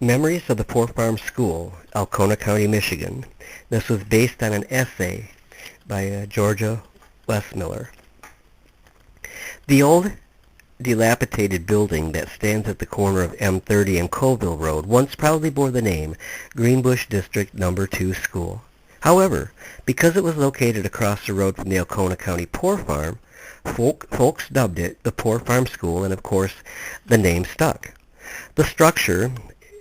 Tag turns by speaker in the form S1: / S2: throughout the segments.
S1: Memories of the Poor Farm School, Alcona County, Michigan. This was based on an essay by Georgia Wissmiller. The old dilapidated building that stands at the corner of M30 and Colville Road once proudly bore the name Greenbush District No. 2 School. However, because it was located across the road from the Alcona County Poor Farm, folks dubbed it the Poor Farm School, and of course the name stuck. The structure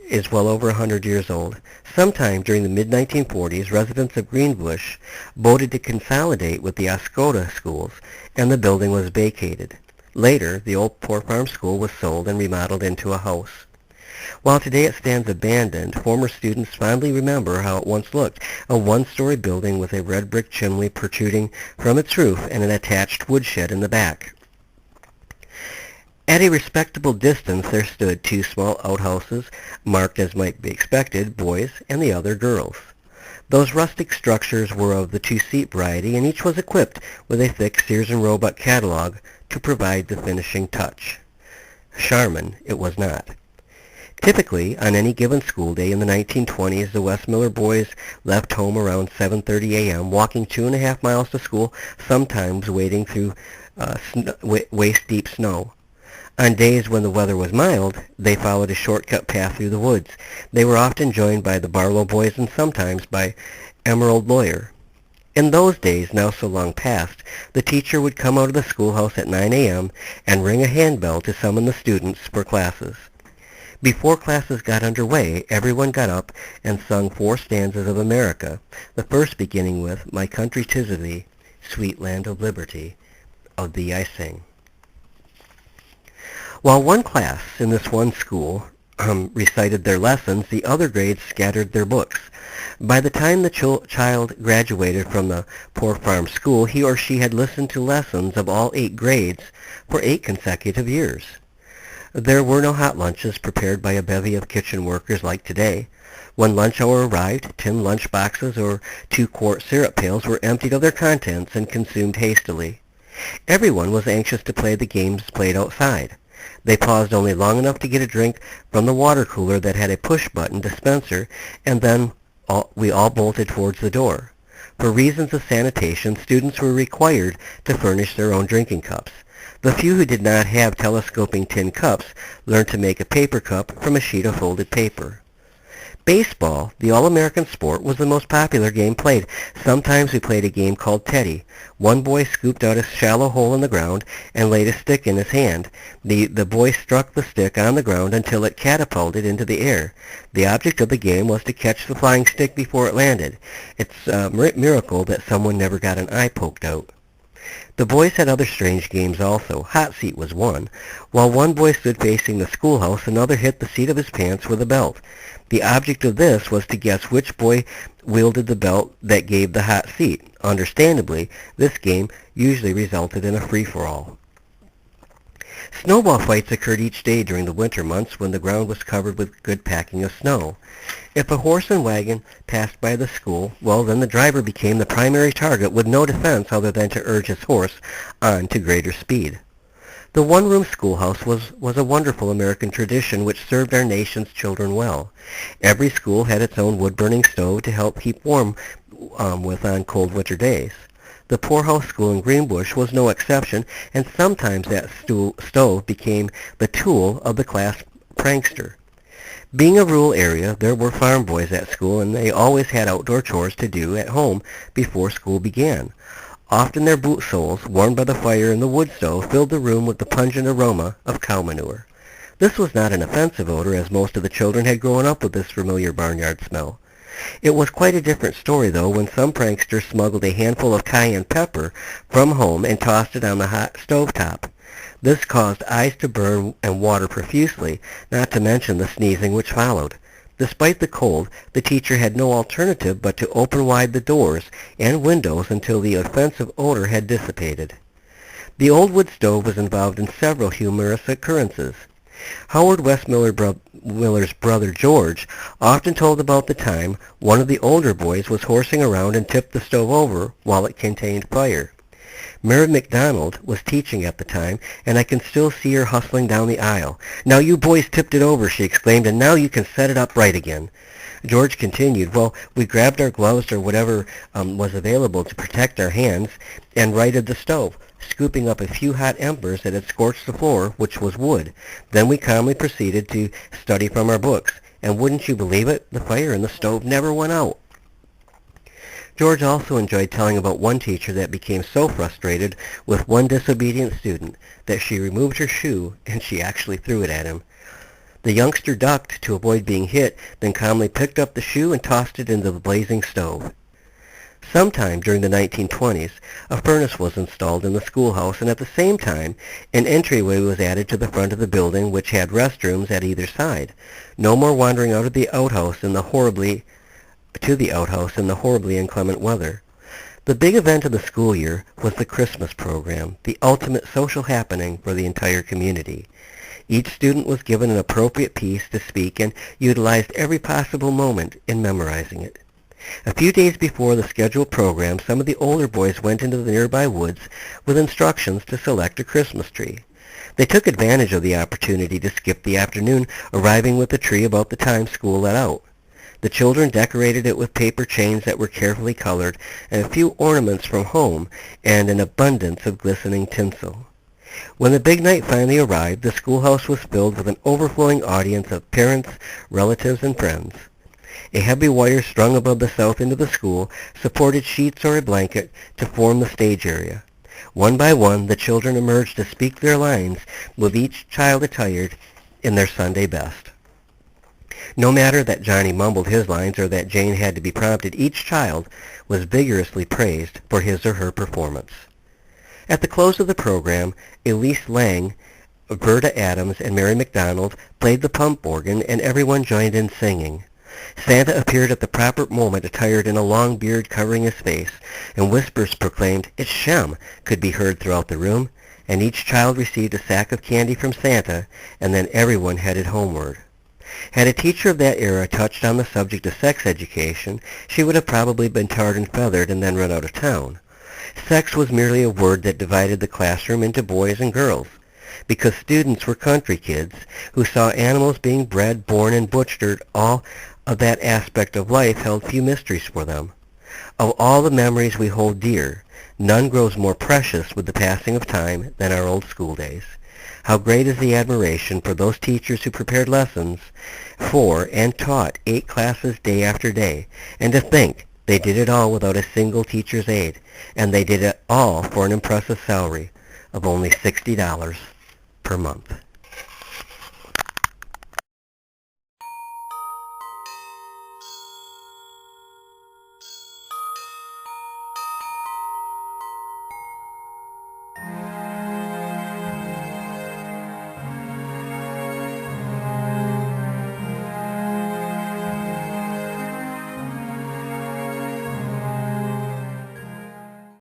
S1: is well over 100 years old. Sometime during the mid-1940s, residents of Greenbush voted to consolidate with the Oscoda schools, and the building was vacated. Later, the old Poor Farm School was sold and remodeled into a house. While today it stands abandoned, former students fondly remember how it once looked, a one-story building with a red brick chimney protruding from its roof and an attached woodshed in the back. At a respectable distance there stood two small outhouses, marked as might be expected, boys and the other girls. Those rustic structures were of the two-seat variety, and each was equipped with a thick Sears and Roebuck catalog to provide the finishing touch. Charmin it was not. Typically, on any given school day in the 1920s, the Wissmiller boys left home around 7:30 a.m., walking 2.5 miles to school, sometimes wading through waist-deep snow. On days when the weather was mild, they followed a shortcut path through the woods. They were often joined by the Barlow boys and sometimes by Emerald Lawyer. In those days, now so long past, the teacher would come out of the schoolhouse at 9 a.m. and ring a handbell to summon the students for classes. Before classes got underway, everyone got up and sung 4 stanzas of America, the first beginning with, "My country 'tis of thee, sweet land of liberty, of thee I sing." While one class in this one school recited their lessons, the other grades scattered their books. By the time the child graduated from the Poor Farm School, he or she had listened to lessons of all 8 grades for 8 consecutive years. There were no hot lunches prepared by a bevy of kitchen workers like today. When lunch hour arrived, tin lunch boxes or 2-quart syrup pails were emptied of their contents and consumed hastily. Everyone was anxious to play the games played outside. They paused only long enough to get a drink from the water cooler that had a push-button dispenser, and then we all bolted towards the door. For reasons of sanitation, students were required to furnish their own drinking cups. The few who did not have telescoping tin cups learned to make a paper cup from a sheet of folded paper. Baseball, the all-American sport, was the most popular game played. Sometimes we played a game called Teddy. One boy scooped out a shallow hole in the ground and laid a stick in his hand. The boy struck the stick on the ground until it catapulted into the air. The object of the game was to catch the flying stick before it landed. It's a miracle that someone never got an eye poked out. The boys had other strange games also. Hot seat was one. While one boy stood facing the schoolhouse, another hit the seat of his pants with a belt. The object of this was to guess which boy wielded the belt that gave the hot seat. Understandably, this game usually resulted in a free-for-all. Snowball fights occurred each day during the winter months when the ground was covered with good packing of snow. If a horse and wagon passed by the school, well, then the driver became the primary target with no defense other than to urge his horse on to greater speed. The one-room schoolhouse was a wonderful American tradition which served our nation's children well. Every school had its own wood-burning stove to help keep warm with on cold winter days. The poorhouse school in Greenbush was no exception, and sometimes that stove became the tool of the class prankster. Being a rural area, there were farm boys at school, and they always had outdoor chores to do at home before school began. Often their boot soles, warmed by the fire in the wood stove, filled the room with the pungent aroma of cow manure. This was not an offensive odor, as most of the children had grown up with this familiar barnyard smell. It was quite a different story, though, when some prankster smuggled a handful of cayenne pepper from home and tossed it on the hot stovetop. This caused eyes to burn and water profusely, not to mention the sneezing which followed. Despite the cold, the teacher had no alternative but to open wide the doors and windows until the offensive odor had dissipated. The old wood stove was involved in several humorous occurrences. Howard Wessmiller's brother George often told about the time one of the older boys was horsing around and tipped the stove over while it contained fire. Mary McDonald was teaching at the time, and I can still see her hustling down the aisle. "Now you boys tipped it over," she exclaimed, "and now you can set it up right again." George continued, "Well, we grabbed our gloves or whatever was available to protect our hands and righted the stove, scooping up a few hot embers that had scorched the floor, which was wood. Then we calmly proceeded to study from our books, and wouldn't you believe it, the fire in the stove never went out." George also enjoyed telling about one teacher that became so frustrated with one disobedient student that she removed her shoe and she actually threw it at him. The youngster ducked to avoid being hit, then calmly picked up the shoe and tossed it into the blazing stove. Sometime during the 1920s, a furnace was installed in the schoolhouse, and at the same time, an entryway was added to the front of the building, which had restrooms at either side. No more wandering out of the outhouse in the horribly inclement weather. The big event of the school year was the Christmas program, the ultimate social happening for the entire community. Each student was given an appropriate piece to speak and utilized every possible moment in memorizing it. A few days before the scheduled program, some of the older boys went into the nearby woods with instructions to select a Christmas tree. They took advantage of the opportunity to skip the afternoon, arriving with the tree about the time school let out. The children decorated it with paper chains that were carefully colored, and a few ornaments from home, and an abundance of glistening tinsel. When the big night finally arrived, the schoolhouse was filled with an overflowing audience of parents, relatives, and friends. A heavy wire strung above the south end of the school supported sheets or a blanket to form the stage area. One by one, the children emerged to speak their lines, with each child attired in their Sunday best. No matter that Johnny mumbled his lines or that Jane had to be prompted, each child was vigorously praised for his or her performance. At the close of the program, Elise Lang, Berta Adams, and Mary McDonald played the pump organ, and everyone joined in singing. Santa appeared at the proper moment, attired in a long beard covering his face, and whispers proclaimed, "It's Shem," could be heard throughout the room, and each child received a sack of candy from Santa, and then everyone headed homeward. Had a teacher of that era touched on the subject of sex education, she would have probably been tarred and feathered and then run out of town. Sex was merely a word that divided the classroom into boys and girls, because students were country kids who saw animals being bred, born, and butchered. All of that aspect of life held few mysteries for them. Of all the memories we hold dear, none grows more precious with the passing of time than our old school days. How great is the admiration for those teachers who prepared lessons for and taught 8 classes day after day, and to think they did it all without a single teacher's aid, and they did it all for an impressive salary of only $60 per month.